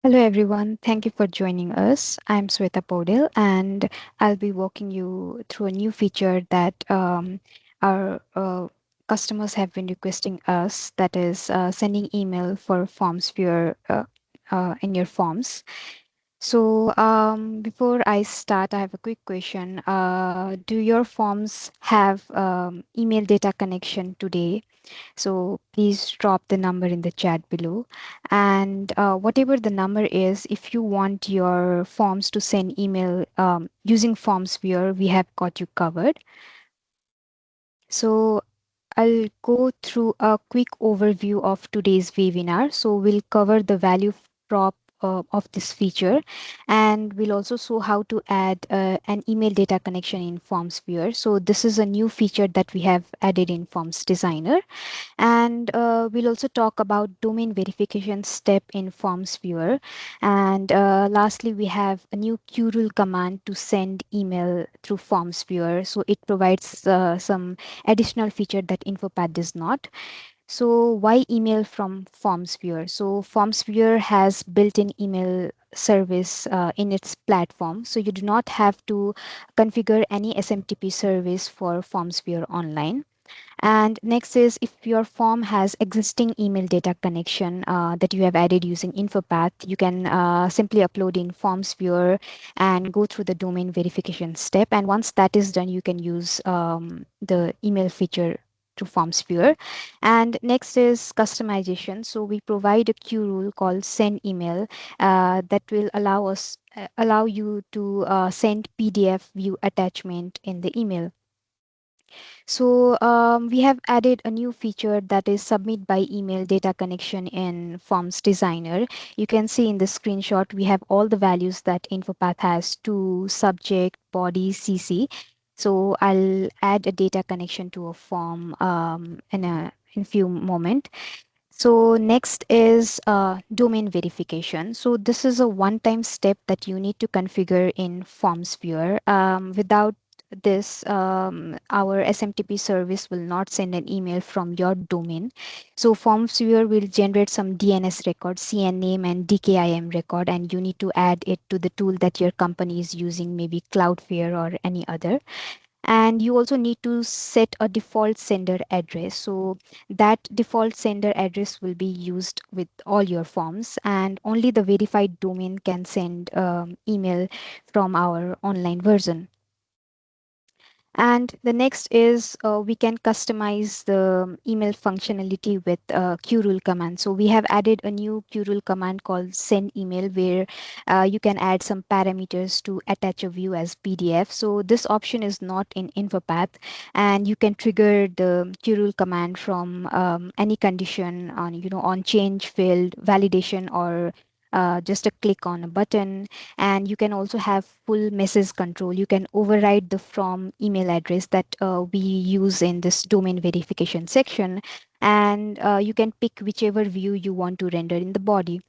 Hello everyone, thank you for joining us. I'm Sweta Podil and I'll be walking you through a new feature that our customers have been requesting us, that is sending email for FormsViewer in your forms. So before I start, I have a quick question. Do your forms have email data connection today? So please drop the number in the chat below. And whatever the number is, if you want your forms to send email using FormsViewer, we have got you covered. So I'll go through a quick overview of today's webinar. So we'll cover the value prop of this feature, and we'll also show how to add an email data connection in Forms Viewer. So this is a new feature that we have added in Forms Designer. And we'll also talk about domain verification step in Forms Viewer. And lastly, we have a new qRule command to send email through Forms Viewer. So it provides some additional feature that InfoPath does not. So why email from Forms Viewer? So Forms Viewer has built-in email service in its platform. So you do not have to configure any SMTP service for Forms Viewer online. And next is, if your form has existing email data connection that you have added using InfoPath, you can simply upload in Forms Viewer and go through the domain verification step. And once that is done, you can use the email feature to Forms Viewer. And next is customization. So we provide a queue rule called send email that will allow you to send PDF view attachment in the email. So we have added a new feature that is submit by email data connection in Forms Designer. You can see in the screenshot, we have all the values that InfoPath has to subject, body, CC. So I'll add a data connection to a form in few moment. So next is domain verification. So this is a one-time step that you need to configure in Forms Viewer. Without this, our SMTP service will not send an email from your domain. So Forms Viewer will generate some DNS record, CN name and DKIM record, and you need to add it to the tool that your company is using, maybe Cloudflare or any other. And you also need to set a default sender address. So that default sender address will be used with all your forms, and only the verified domain can send email from our online version. And the next is we can customize the email functionality with qRule command. So we have added a new qRule command called send email, where you can add some parameters to attach a view as PDF. So this option is not in InfoPath, and you can trigger the qRule command from any condition on, on change field, validation, or just a click on a button. And you can also have full message control. You can override the from email address that we use in this domain verification section, and you can pick whichever view you want to render in the body.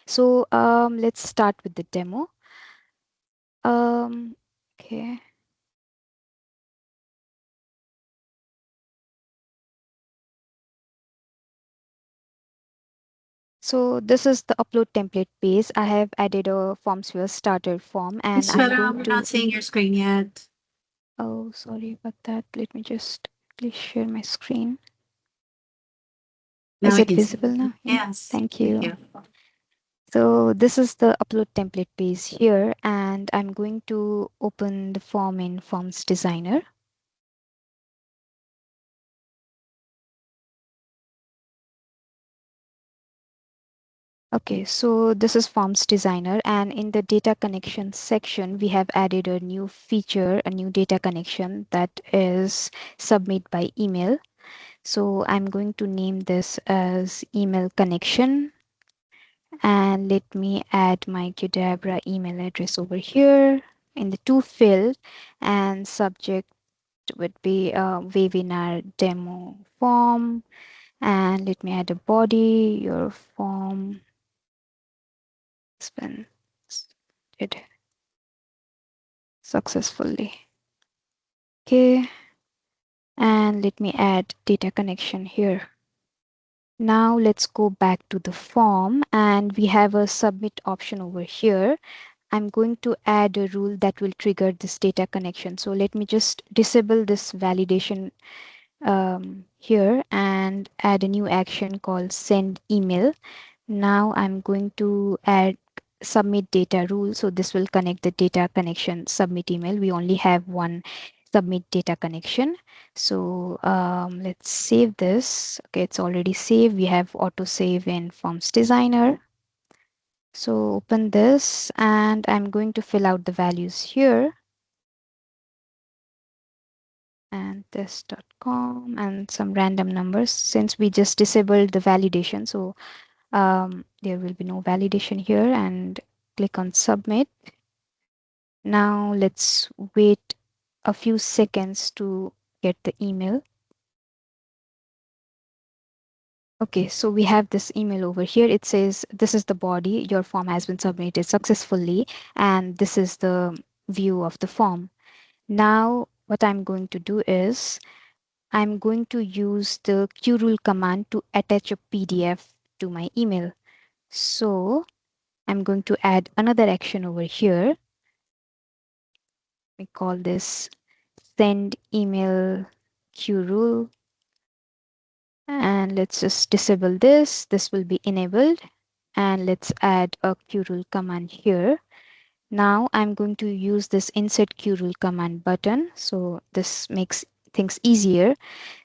So let's start with the demo. Okay. So this is the upload template page. I have added a FormsViewer starter form, and It's I'm Shweta, going we're to. not seeing your screen yet. Oh, sorry about that. Let me just please share my screen. Now Is we it can see. visible now? Yeah. Yes. Thank Thank you. you. So this is the upload template page here, and I'm going to open the form in Forms Designer. Okay, so this is Forms Designer, and in the data connection section, we have added a new feature, a new data connection that is submit by email. So I'm going to name this as email connection, and let me add my Qdabra email address over here in the to field, and subject would be a webinar demo form. And let me add a body. Your form has been did successfully. Okay. And let me add data connection here. Now let's go back to the form and we have a submit option over here. I'm going to add a rule that will trigger this data connection. So let me just disable this validation here and add a new action called send email. Now I'm going to add submit data rule. So this will connect the data connection submit email. We only have one submit data connection. So let's save this. Okay, it's already saved. We have auto save in Forms Designer. So open this and I'm going to fill out the values here and this.com and some random numbers since we just disabled the validation. So there will be no validation here and click on submit. Now let's wait a few seconds to get the email. Okay, so we have this email over here. It says, this is the body, your form has been submitted successfully, and this is the view of the form. Now, what I'm going to do is, I'm going to use the qRule command to attach a PDF to my email. So I'm going to add another action over here. We call this send email qRule. And let's just disable this. This will be enabled. And let's add a qRule command here. Now I'm going to use this insert qRule command button. So this makes things easier.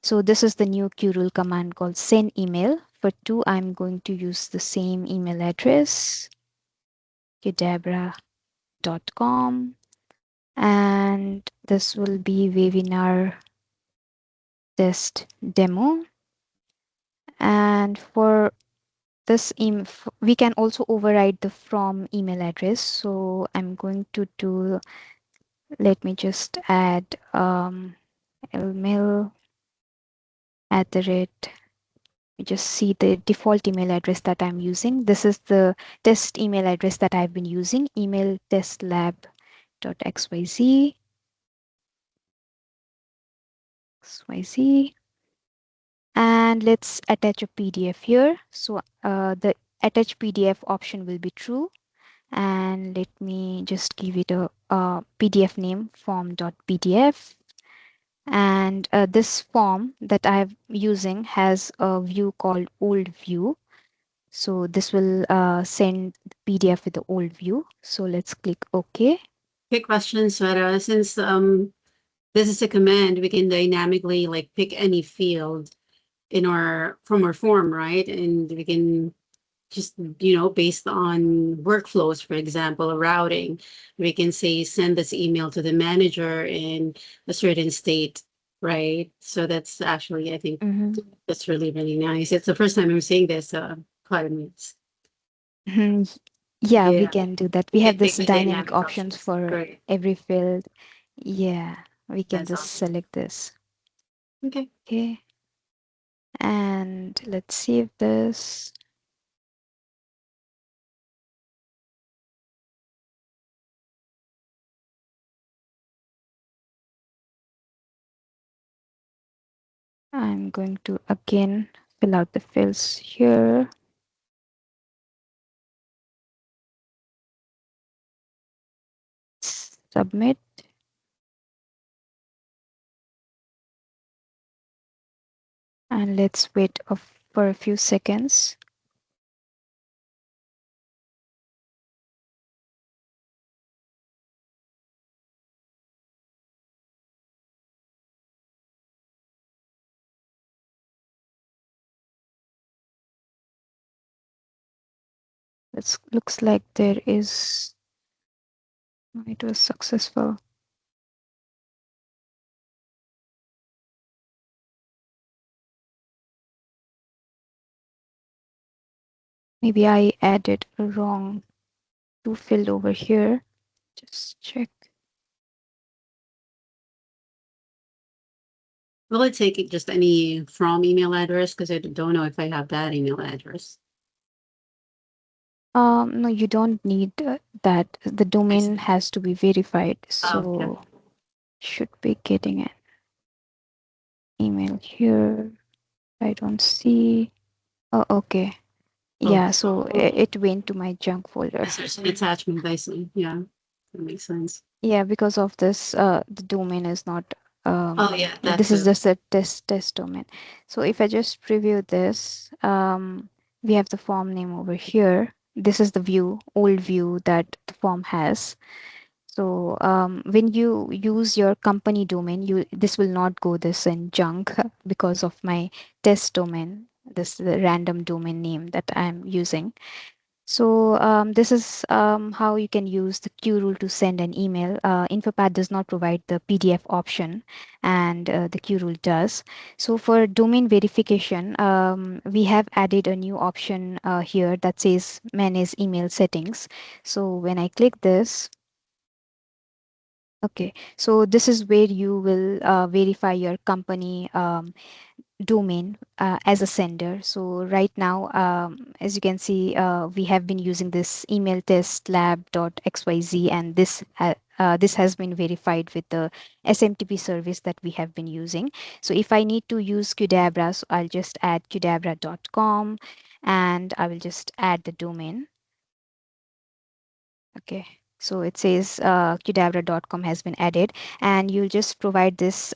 So this is the new qRule command called send email. For two, I'm going to use the same email address, qdabra.com. And this will be webinar test demo. And for this we can also override the from email address. So I'm going to do, let me just add email at the rate, you just see the default email address that I'm using. This is the test email address that I've been using, email testlab.xyz. XYZ. And let's attach a PDF here. So the attach PDF option will be true. And let me just give it a PDF name, form.pdf. And this form that I'm using has a view called old view. So this will send the PDF with the old view. So let's click OK. Quick question, Sweta. Since this is a command, we can dynamically like pick any field in our from our form, right? And we can just, based on workflows, for example, routing, we can say send this email to the manager in a certain state, right? So that's actually, I think that's really, really nice. It's the first time I'm seeing this, quite amazed. Mhm. Yeah, we Yeah, can do that. we We have can this pick the dynamic dynamic options options. for Great. every field. Yeah, we can That's just awesome. select this. Okay. Okay. And let's save this. I'm going to again fill out the fields here. Submit. And let's wait for a few seconds. It looks like there is, it was successful. Maybe I added a wrong to field over here. Just check. Will I take it just any from email address? Because I don't know if I have that email address. No, you don't need that. The I domain see. has to be verified. Okay. So should be getting an email here. I don't see. Oh, okay. Oh, Yeah, so it went to my junk folder. yes, there's an attachment, I see. Yeah, that makes sense. Yeah, because of this, the domain is not, Oh, yeah, that this is too. just a test domain. So if I just preview this, we have the form name over here. This is the view, old view that the form has. So when you use your company domain, you this will not go this in junk because of my test domain, this the random domain name that I'm using. So this is how you can use the Q rule to send an email. InfoPath does not provide the PDF option, and the Q rule does. So for domain verification, we have added a new option here that says manage email settings. So when I click this, okay, so this is where you will verify your company domain as a sender. So right now, as you can see, we have been using this email test lab.xyz, and this has been verified with the SMTP service that we have been using. So if I need to use Qdabra, so I'll just add qdabra.com, and I will just add the domain. Okay. So it says qdabra.com has been added, and you'll just provide this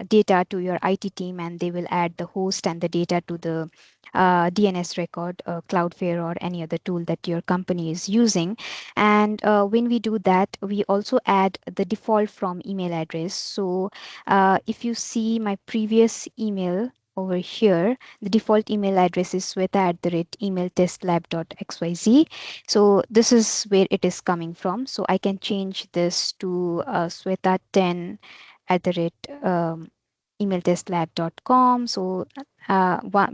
data to your IT team, and they will add the host and the data to the DNS record, Cloudflare, or any other tool that your company is using. And when we do that, we also add the default from email address. So if you see my previous email over here, the default email address is sweta@emailtestlab.xyz. So this is where it is coming from. So I can change this to Sweta10 at the rate emailtestlab.com. So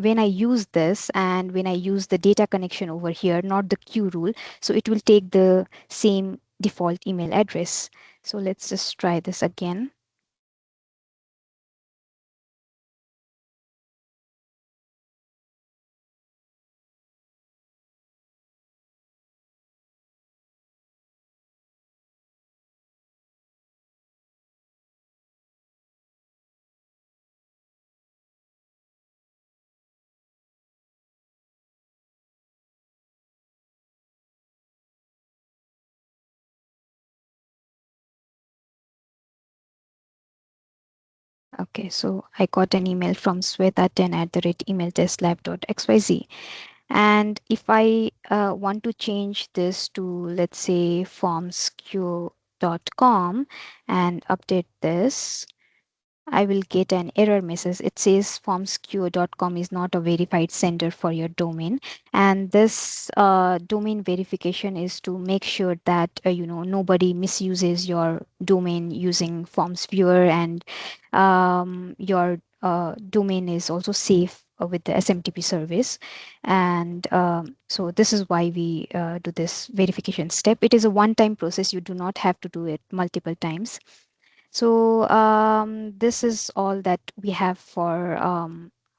when I use this and when I use the data connection over here, not the Q rule, so it will take the same default email address. So let's just try this again. Okay, so I got an email from Sweta10 at the rate emailtestlab.xyz. And if I want to change this to, let's say, formsq.com and update this, I will get an error message. It says formsq.com is not a verified sender for your domain. And this domain verification is to make sure that nobody misuses your domain using FormsViewer, and your domain is also safe with the SMTP service. And so this is why we do this verification step. It is a one-time process. You do not have to do it multiple times. So this is all that we have for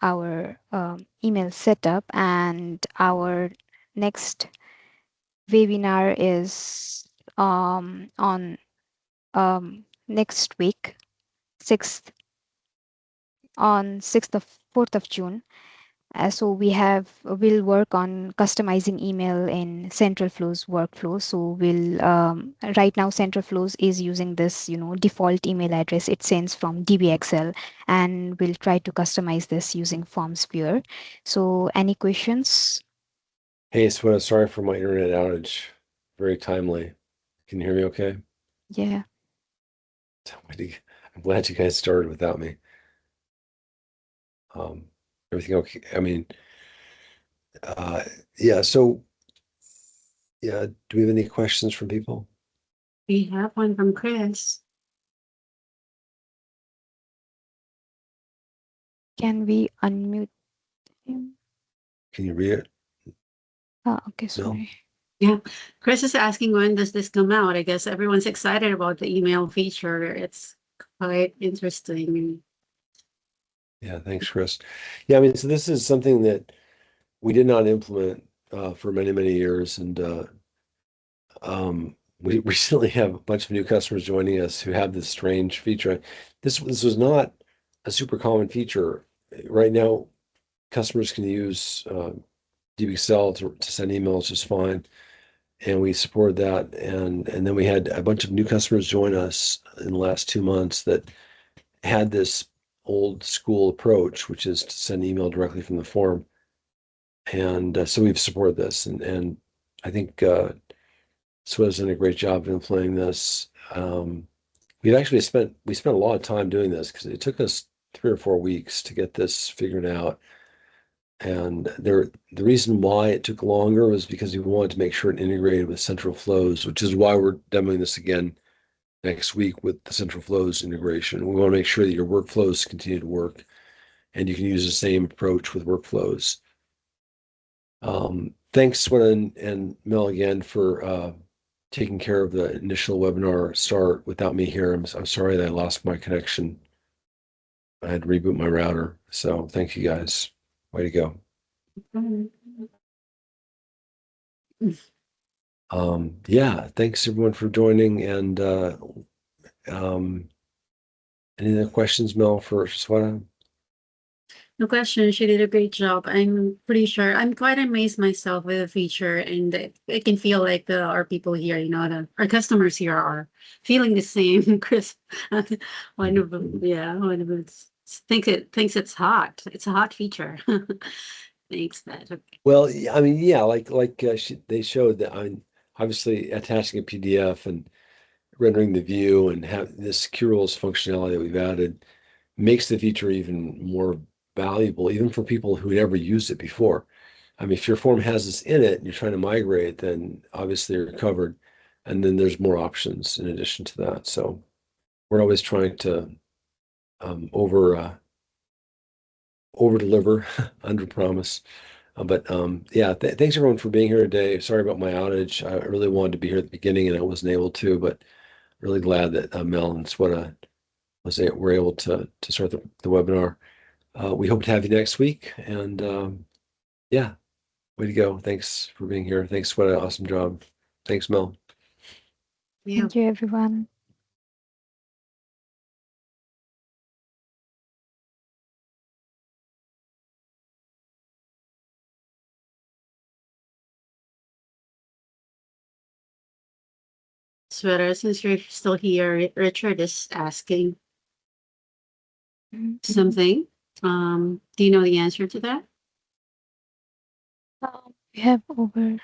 our email setup, and our next webinar is on next week, 6th on 6th of 4th of June. So we'll work on customizing email in Central Flow's workflow. So we'll right now Central Flows is using this default email address it sends from DBXL, and we'll try to customize this using FormsViewer. So any questions? Hey, Sweta, sorry for my internet outage. Very timely. Can you hear me okay? Yeah. I'm glad you guys started without me. Um, Everything okay? I mean, uh, yeah, so, yeah, do we have any questions from people? We have one from Chris. Can we unmute him? Can you read it? Okay, No? sorry. Yeah, Chris is asking when does this come out? I guess everyone's excited about the email feature. It's quite interesting. Yeah, thanks, Chris. Yeah, I mean, so this is something that we did not implement for many, many years. And we recently have a bunch of new customers joining us who have this strange feature. This was not a super common feature. Right now, customers can use Deep Excel to send emails just fine. And we supported that. And then we had a bunch of new customers join us in the last 2 months that had this old school approach, which is to send email directly from the form. And so we've supported this. And I think Sweat's done a great job of implementing this. We spent a lot of time doing this because it took us 3 or 4 weeks to get this figured out. And the reason why it took longer was because we wanted to make sure it integrated with central flows, which is why we're demoing this again next week with the central flows integration. We want to make sure that your workflows continue to work and you can use the same approach with workflows. Thanks, Swin and Mel, again for taking care of the initial webinar start without me here. I'm sorry that I lost my connection. I had to reboot my router. So thank you guys. Way to go. Yeah, thanks everyone for joining. And any other questions, Mel, for Sweta? No question. She did a great job. I'm pretty sure. I'm quite amazed myself with the feature, and I can feel like our people here, our customers here are feeling the same. Chris, one of them, yeah, one of them thinks it's hot. It's a hot feature. Thanks, Matt. Okay. Well, I mean, yeah, they showed that. I mean, obviously attaching a PDF and rendering the view and have this qRules functionality that we've added makes the feature even more valuable, even for people who never used it before. I mean, if your form has this in it and you're trying to migrate, then obviously you're covered. And then there's more options in addition to that. So we're always trying to over deliver, under promise. Yeah, thanks everyone for being here today. Sorry about my outage. I really wanted to be here at the beginning and I wasn't able to, but really glad that Mel and Sweta were able to start the webinar. We hope to have you next week. And yeah, way to go. Thanks for being here. Thanks, Sweta. Awesome job. Thanks, Mel. Yeah. Thank you, everyone. Sweater, since you're still here, Richard is asking something. Do you know the answer to that? We have over.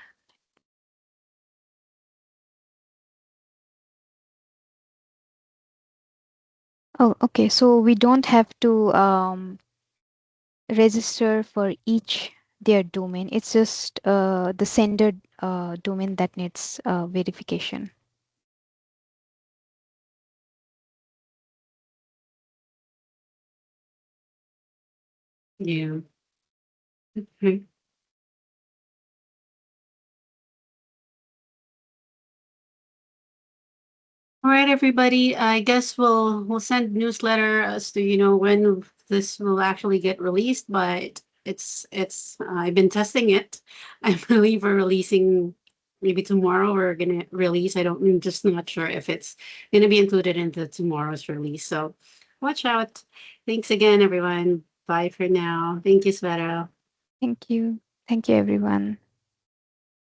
Oh, okay. So we don't have to register for each their domain. It's just the sender domain that needs verification. Yeah. Okay. All right, everybody. I guess we'll send newsletter as to when this will actually get released. But it's I've been testing it. I believe we're releasing maybe tomorrow. We're gonna release. I'm just not sure if it's gonna be included into tomorrow's release. So watch out. Thanks again, everyone. Bye for now. Thank you, Sveta. Thank you. Thank you, everyone.